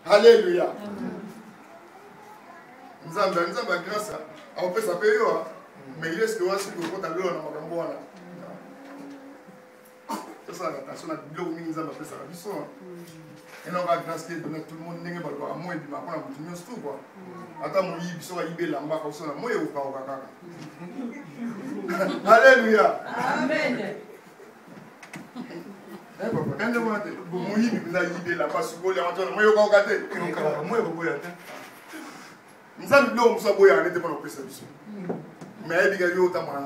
Alléluia. Nous avons grâce à on peut s'appeler, mais il est-ce que vous avez un peu de c'est ça, attention à l'eau, nous avons fait ça la mission. Et non, grâce qui est donné tout le monde, n'est pas à moi et puis maintenant, on a tout quoi. Attends, mon yib, ça va yibé là-bas, comme ça, moi et au cas. Alléluia. Amen. Eh papa, quand vous avez mon yib, vous avez yibé là-bas, sur le moi et au cas. Moi et au cas. Nous avons l'eau, nous avons arrêté pour notre mission. Mais il y a eu autant de bien.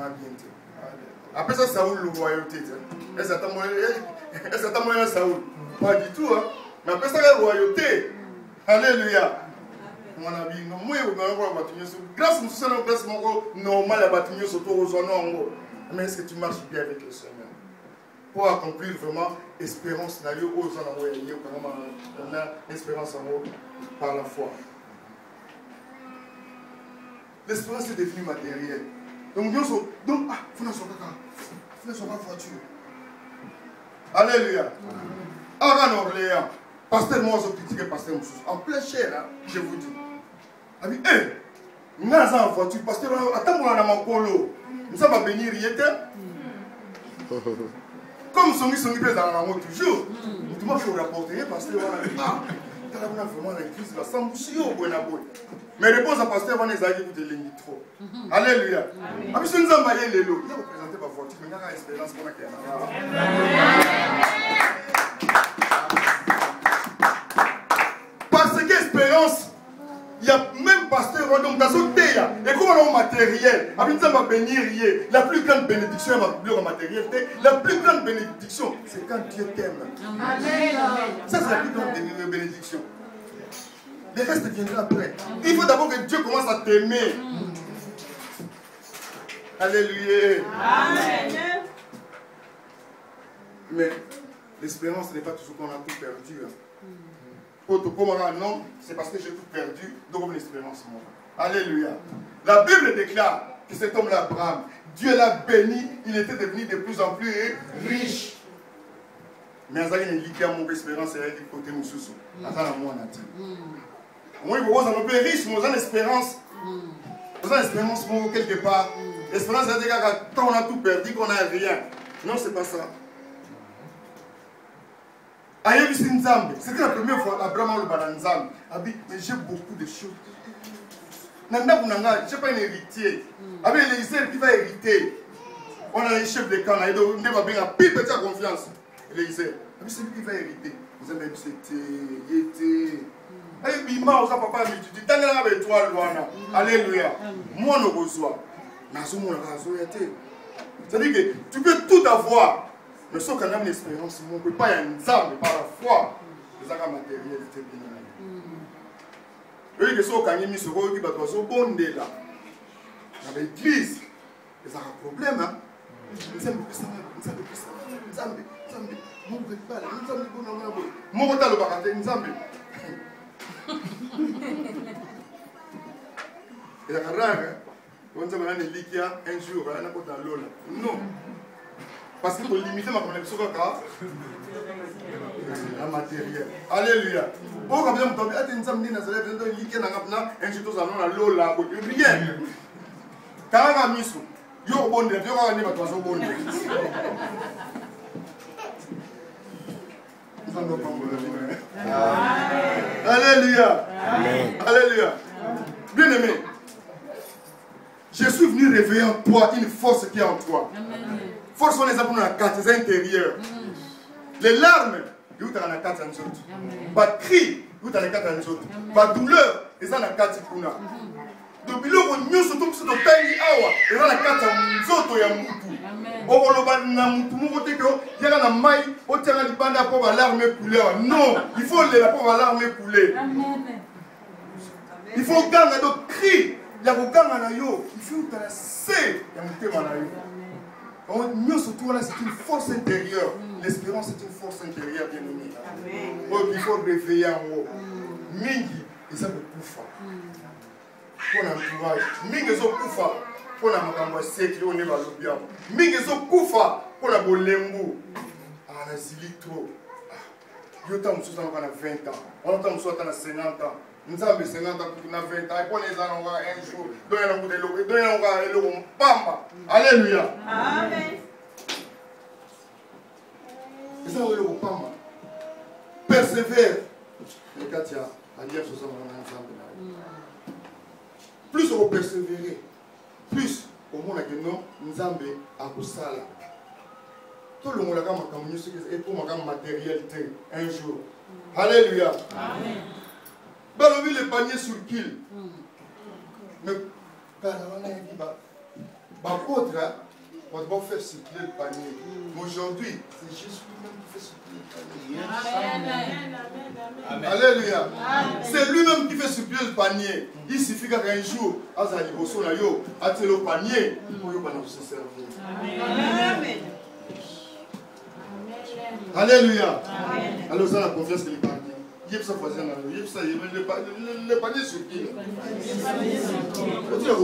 Après ça, Saoul, le royauté. Et ça t'a moyen Saoul. Pas du tout. Hein. Mais après ça, la royauté. Alléluia. Mon ami, moi, je vais grâce à nous, grâce à nous, normal, à bâtir surtout aux honneurs. Mais est-ce que tu marches bien avec le Seigneur? Pour accomplir vraiment l'espérance, aux honneurs, on a espérance en nous par la foi. L'espérance est devenue matérielle. Donc, il faut la voiture. Alléluia. Avant Orléans, pasteur moi, je critiquais pasteur Moussous. En plein chair, hein, je vous dis. Il dit, hé, nous avons en voiture, pasteur, attends, on a mon colo. Nous allons bénir, il était. Comme son sont dans la route toujours. Nous devons faire rapporter, pasteur, on a dit, ah, tu as vraiment l'église, là, sans boucher au bon abou. Mais réponse à pasteur, on a dit, vous êtes trop. Alléluia. Ah, si nous avons baillé les lots, il a représenté ma voiture, mais il y a une espérance qu'on a qu'il y a. Parce qu'espérance, il y a même pasteur, donc dans ce thé, et comme on a matériel, la plus grande bénédiction est matériel, la plus grande bénédiction, c'est quand Dieu t'aime. Ça, c'est la plus grande bénédiction. Le reste viendra après. Il faut d'abord que Dieu commence à t'aimer. Alléluia. Amen. Mais l'espérance n'est pas toujours qu'on a tout perdu. Non, c'est parce que j'ai tout perdu, donc l'espérance. Alléluia. La Bible déclare que cet homme-là, Abraham, Dieu l'a béni, il était devenu de plus en plus riche. Mais il y a une espérance et il côté nous sous. Moi, vous avez un peu riche, mais vous avez une espérance. Vous avez une espérance quelque part. L'espérance, c'est que quand on a tout perdu, qu'on n'a rien. Non, c'est pas ça. C'était la première fois Abraham le Nzambe. Mais j'ai beaucoup de choses. Je n'ai pas un héritier. Avec Élisée qui va hériter. On a les chefs de camp. On va bien plus petit confiance. Élisée. C'est lui qui va hériter. Vous avez c'était. Alléluia. Moi, je reçois. C'est-à-dire que tu peux tout avoir. Mais sauf qu'on a une espérance, on ne peut pas y aller par la foi. Les agents matériels étaient bien. Et que ceux qui ont mis ce rôle qui va être bon là. Dans l'église, ils ont un problème. Ils ont un jour, non. Parce qu'il faut limiter ma connexion la matériel. Alléluia. Bon, quand même, tu as dit que tu as rien. Quand on a mis ça, il y a un bon délai, il y a un bon délai. Alléluia. Alléluia. Bien aimé, je suis venu réveiller en toi une force qui est en toi. Force on les a pour la carte intérieure. Les larmes, ils ont la carte en autres. Pas de cri, ils ont la carte en autres. Pas de douleur, ils ont la carte pour nous. Depuis là, on nous sommes tous dans le pays, ils ont la carte en autres. Non, il faut les pauvres larmes couler. Il faut gagner d'autres cris. Il y a des gars il faut que surtout là, c'est une force intérieure. L'espérance est une force intérieure, bien aimée. Il faut réveiller en haut. Mingi, ils ont beaucoup fort. Pour l'entourage. Mingi, ils ont beaucoup fort. Pour la makambo seki, on est dans le bien. Mingi, ils ont beaucoup fort. Pour la bolembo. Ah, la zilito. yo ta mususu na 20 ans on ta mususu na 50 ans nzambe 50 ans na 20 ans et pour les ans on un jour donc on a donc on a le pamba alléluia amen ça on le pamba persévère et Katia à dire ce soir on ensemble plus on persévérer plus au monde que non nzambe akusala tout le monde a comme et pour ma matérialité un jour alléluia amen balobi le panier sur kill mais quand on a dit bah contre on doit faire circuler le panier aujourd'hui c'est Jésus lui-même qui fait circuler le panier alléluia c'est lui-même qui fait circuler le panier il suffit qu'un jour azali bosso na yo ate le panier pour yo bana se servir amen alléluia alors ça la confiance que les partis il y a ça voisin là il y a ça le panier sur qui le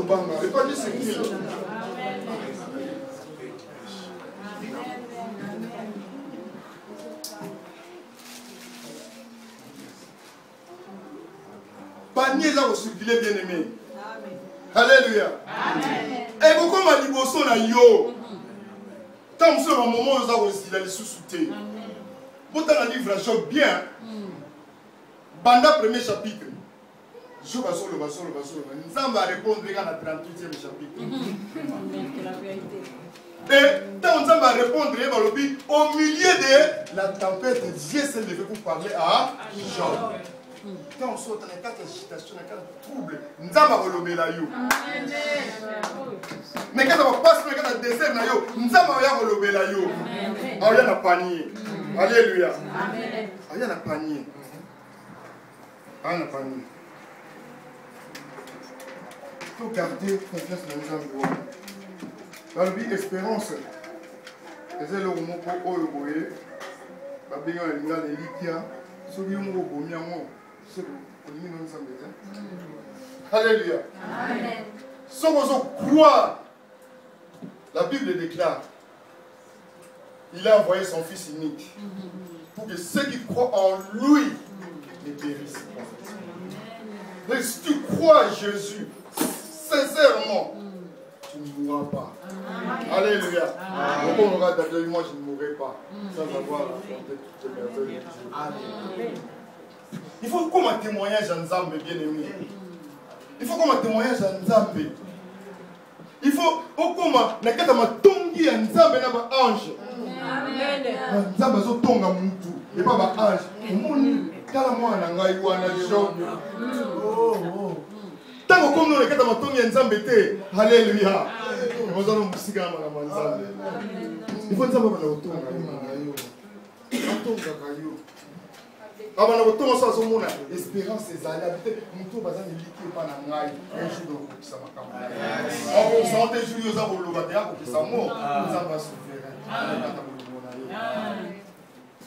panier sur qui panier là au circuler bien aimé alléluia et beaucoup m'a dit bosso na yo tant que un moment où ça aussi il a les sous-soutés pour dans le livre Job bien Banda premier chapitre Job va sur le nous allons répondre dans le 38e chapitre et tant on va répondre au milieu de la tempête Dieu s'est levé pour parler à Job. Quand on sort dans les quatre agitations, dans les quatre troubles, nous allons relever la yo. Mais quand on passe dans les quatre déserts, nous allons relever la yo. Il y a un panier. Alléluia. Il y a un panier. Il y a un panier. Il faut garder confiance dans les gens. Dans la vie, espérance. C'est le moment pour eux, vous voyez. Il y a un liquide. Celui qui est alléluia. Si on croit, la Bible déclare, il a envoyé son Fils unique pour que ceux qui croient en lui ne périssent pas. Mais si tu crois à Jésus, sincèrement, tu ne mourras pas. Alléluia. Pourquoi on aura d'abord, moi je ne mourrai pas sans avoir affronté toutes les merveilles. Amen. Il faut comme un témoignage à Nzambe, bien aimé. Il faut comme un témoignage à Nzambe. Il faut comme un tongi à Nzambe na ange. Nzambe zo tonga mutu et pas ba ange. Omoni kala mwana ngai wana Job. Tango comme nous le kata matongi à Nzambe te. Alléluia. Nous allons musika na Nzambe. Il faut Nzambe na otonga yo. Atonga kayo. Avant de retourner sur son monde, l'espérance est allée habiter. Nous tous, nous avons liquide par la maille. Un jour, nous avons ça. On s'en est joué aux arbres de l'Obadia pour que ça mort. Nous avons souffert.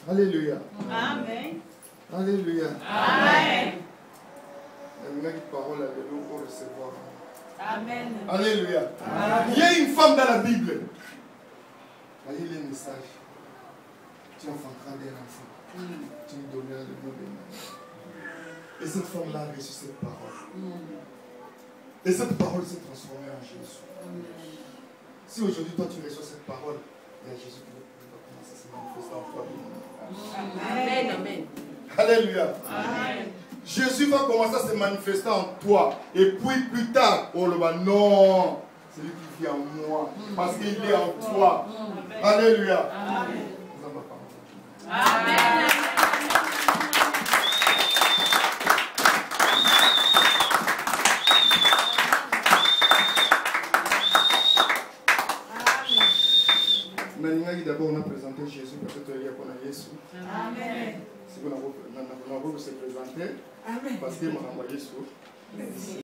Alléluia. Amen. Alléluia. Amen. Il y a une parole à l'eau pour recevoir. Amen. Alléluia. Il y a une femme dans la Bible. Voyez les messages. Tu enfanteras des enfants. Tu lui donneras le nom de Marie. Et cette femme-là a reçu cette parole. Et cette parole s'est transformée en Jésus. Si aujourd'hui toi tu reçois cette parole, il y a Jésus qui va commencer à se manifester en toi. Amen. Amen. Alléluia. Amen. Jésus va commencer à se manifester en toi. Et puis plus tard, on le va non. C'est lui qui vit en moi. Parce qu'il est en toi. Alléluia. Amen. Amen. D'abord, on a présenté Jésus, peut-être il y a qu'on a Jésus. Amen. Si vous n'avez pas se présenter, parce qu'il m'a envoyé Jésus.